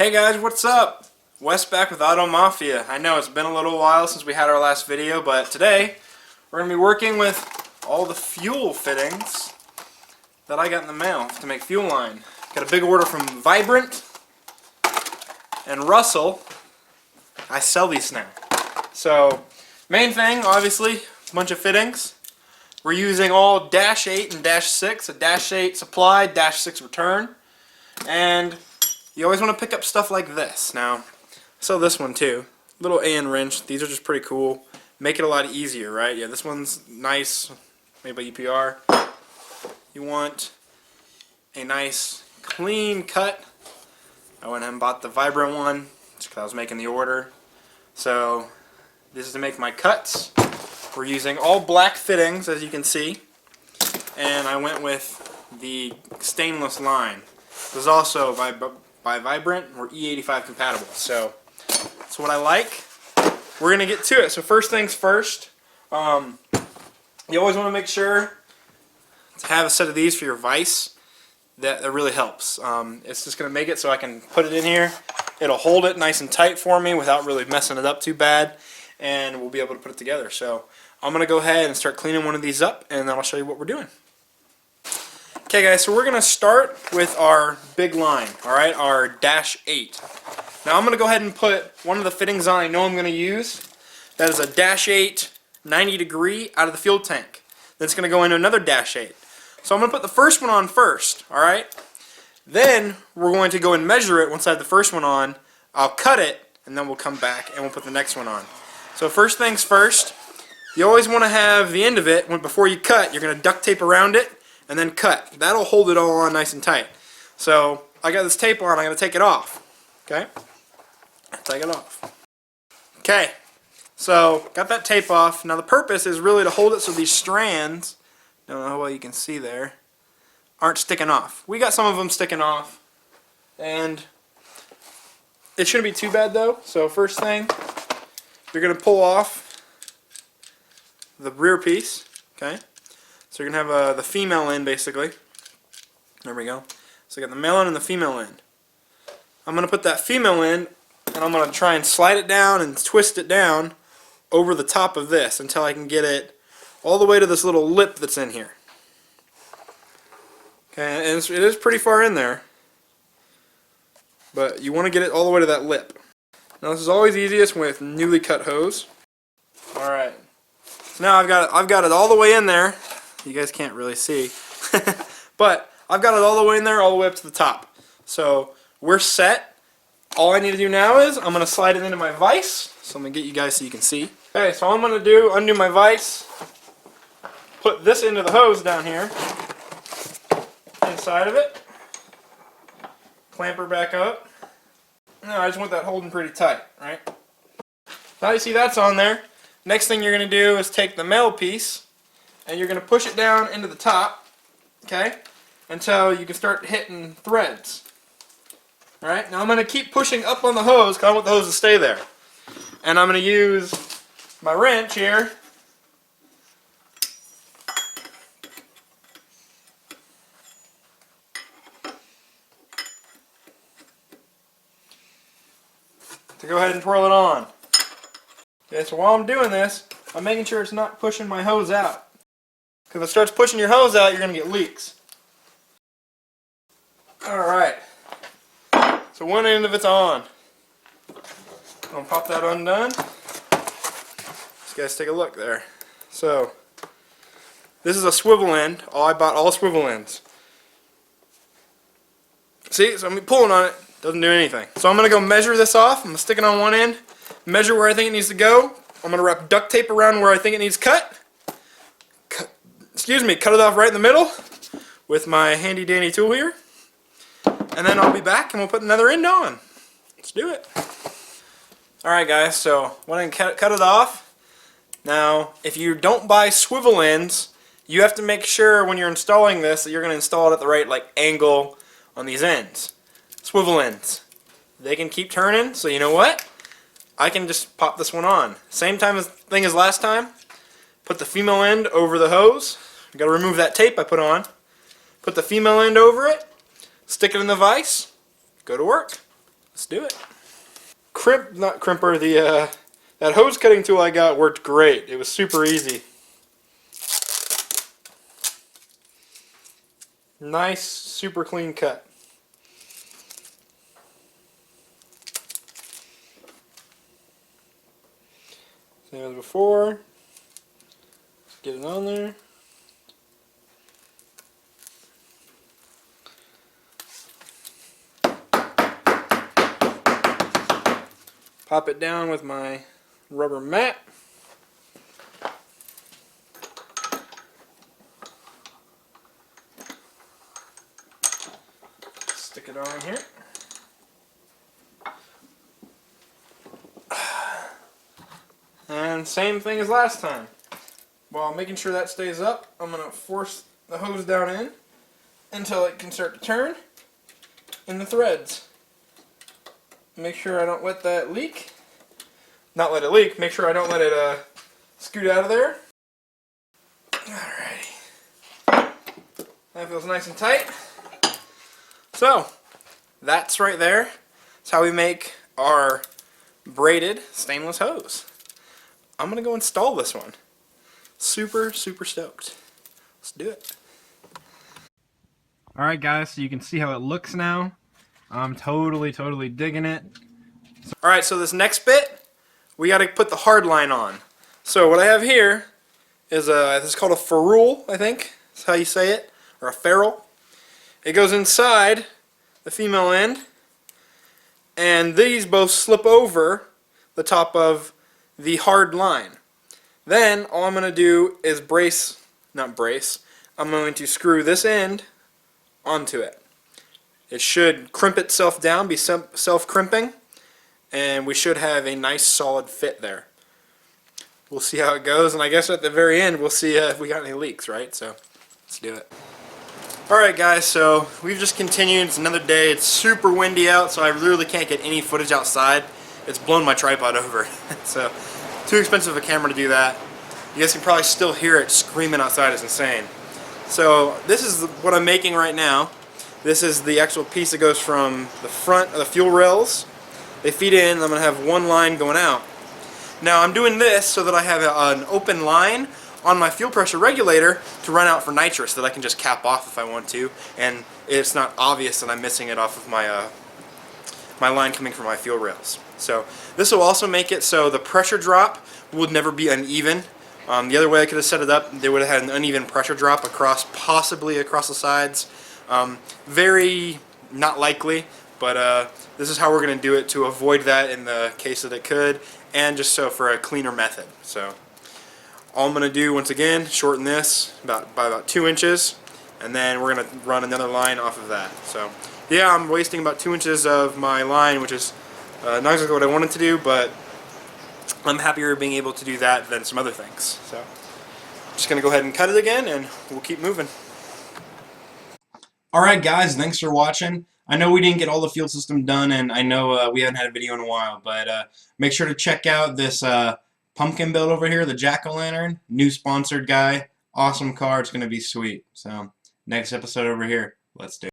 Hey guys, what's up? Wes back with Auto-Mafia. I know it's been a little while since we had our last video, but today we're going to be working with all the fuel fittings that I got in the mail to make fuel line. Got a big order from Vibrant and Russell. I sell these now. So, main thing, obviously, a bunch of fittings. We're using all -8 and -6, a -8 supply, -6 return. And you always want to pick up stuff like this. Now, I sell this one too. Little AN wrench. These are just pretty cool. Make it a lot easier, right? Yeah, this one's nice, made by UPR. You want a nice clean cut. I went and bought the Vibrant one just because I was making the order. So this is to make my cuts. We're using all black fittings, as you can see, and I went with the stainless line. This is also by Vibrant. We're E85 compatible, so that's what I like. We're gonna get to it. So first things first, you always want to make sure to have a set of these for your vise. That really helps. It's just gonna make it so I can put it in here. It'll hold it nice and tight for me without really messing it up too bad, and we'll be able to put it together. So I'm gonna go ahead and start cleaning one of these up, and then I'll show you what we're doing. Okay guys, so we're going to start with our big line, alright, our -8. Now I'm going to go ahead and put one of the fittings on I know I'm going to use. That is a -8 90 degree out of the fuel tank. Then it's going to go into another -8. So I'm going to put the first one on first, alright? Then we're going to go and measure it once I have the first one on. I'll cut it, and then we'll come back and we'll put the next one on. So first things first, you always want to have the end of it, before you cut, you're going to duct tape around it, and then cut. That'll hold it all on nice and tight. So I got this tape on, I'm going to take it off. Okay? Take it off. Okay, so got that tape off. Now the purpose is really to hold it so these strands, I don't know how well you can see there, aren't sticking off. We got some of them sticking off, and it shouldn't be too bad though. So first thing, you're going to pull off the rear piece. Okay? So you're going to have the female end, basically. There we go. So you got the male end and the female end. I'm going to put that female end, and I'm going to try and slide it down and twist it down over the top of this until I can get it all the way to this little lip that's in here. Okay, and it is pretty far in there, but you want to get it all the way to that lip. Now this is always easiest with newly cut hose. Alright. So now I've got it all the way in there. You guys can't really see, but I've got it all the way in there, all the way up to the top. So we're set. All I need to do now is I'm going to slide it into my vise. So I'm going to get you guys so you can see. Okay, so all I'm going to do, undo my vise, put this into the hose down here, inside of it, clamp her back up. Now I just want that holding pretty tight, right? Now you see that's on there. Next thing you're going to do is take the male piece, and you're going to push it down into the top, okay, until you can start hitting threads. Alright, now I'm going to keep pushing up on the hose because I want the hose to stay there. And I'm going to use my wrench here to go ahead and twirl it on. Okay, so while I'm doing this, I'm making sure it's not pushing my hose out. Because if it starts pushing your hose out, you're going to get leaks. Alright. So one end of it's on. I'm going to pop that undone. Just guys take a look there. So, this is a swivel end. I bought all swivel ends. See, so I'm pulling on it. Doesn't do anything. So I'm going to go measure this off. I'm going to stick it on one end. Measure where I think it needs to go. I'm going to wrap duct tape around where I think it needs cut. Cut it off right in the middle with my handy dandy tool here, and then I'll be back and we'll put another end on. Let's do it. Alright guys, so when I cut it off, now if you don't buy swivel ends, you have to make sure when you're installing this that you're going to install it at the right angle on these ends. Swivel ends. They can keep turning, so you know what? I can just pop this one on. Same thing as last time. Put the female end over the hose. I've got to remove that tape I put on. Put the female end over it. Stick it in the vise. Go to work. Let's do it. Not crimper, that hose cutting tool I got worked great. It was super easy. Nice, super clean cut. Same as before. Get it on there. Pop it down with my rubber mat. Stick it on here. And same thing as last time. While making sure that stays up, I'm going to force the hose down in until it can start to turn in the threads. Make sure I don't let that leak. Not let it leak, make sure I don't let it scoot out of there. Alrighty. That feels nice and tight. So, that's right there. That's how we make our braided stainless hose. I'm going to go install this one. Super stoked. Let's do it. Alright guys, so you can see how it looks now. I'm totally digging it. Alright, so this next bit, we got to put the hard line on. So what I have here is this is called a ferrule, I think. That's how you say it. Or a ferrule. It goes inside the female end. And these both slip over the top of the hard line. Then all I'm going to do is I'm going to screw this end onto it. It should crimp itself down, be self-crimping, and we should have a nice solid fit there. We'll see how it goes, and I guess at the very end we'll see if we got any leaks, right? So let's do it. Alright guys, so we've just continued. It's another day. It's super windy out, so I literally can't get any footage outside. It's blown my tripod over. So too expensive a camera to do that. You guys can probably still hear it screaming outside. It's insane. So this is what I'm making right now. This is the actual piece that goes from the front of the fuel rails. They feed in, and I'm going to have one line going out. Now I'm doing this so that I have an open line on my fuel pressure regulator to run out for nitrous that I can just cap off if I want to, and it's not obvious that I'm missing it off of my my line coming from my fuel rails. So this will also make it so the pressure drop would never be uneven. The other way I could have set it up, they would have had an uneven pressure drop possibly across the sides. Very not likely, but this is how we're going to do it to avoid that in the case that it could, and just so for a cleaner method. So all I'm going to do, once again, shorten this by about 2 inches, and then we're going to run another line off of that. So yeah, I'm wasting about 2 inches of my line, which is not exactly what I wanted to do, but I'm happier being able to do that than some other things. So I'm just going to go ahead and cut it again, and we'll keep moving. Alright guys, thanks for watching. I know we didn't get all the fuel system done, and I know we haven't had a video in a while, but make sure to check out this pumpkin build over here, the jack-o'-lantern. New sponsored guy. Awesome car. It's going to be sweet. So, next episode over here. Let's do it.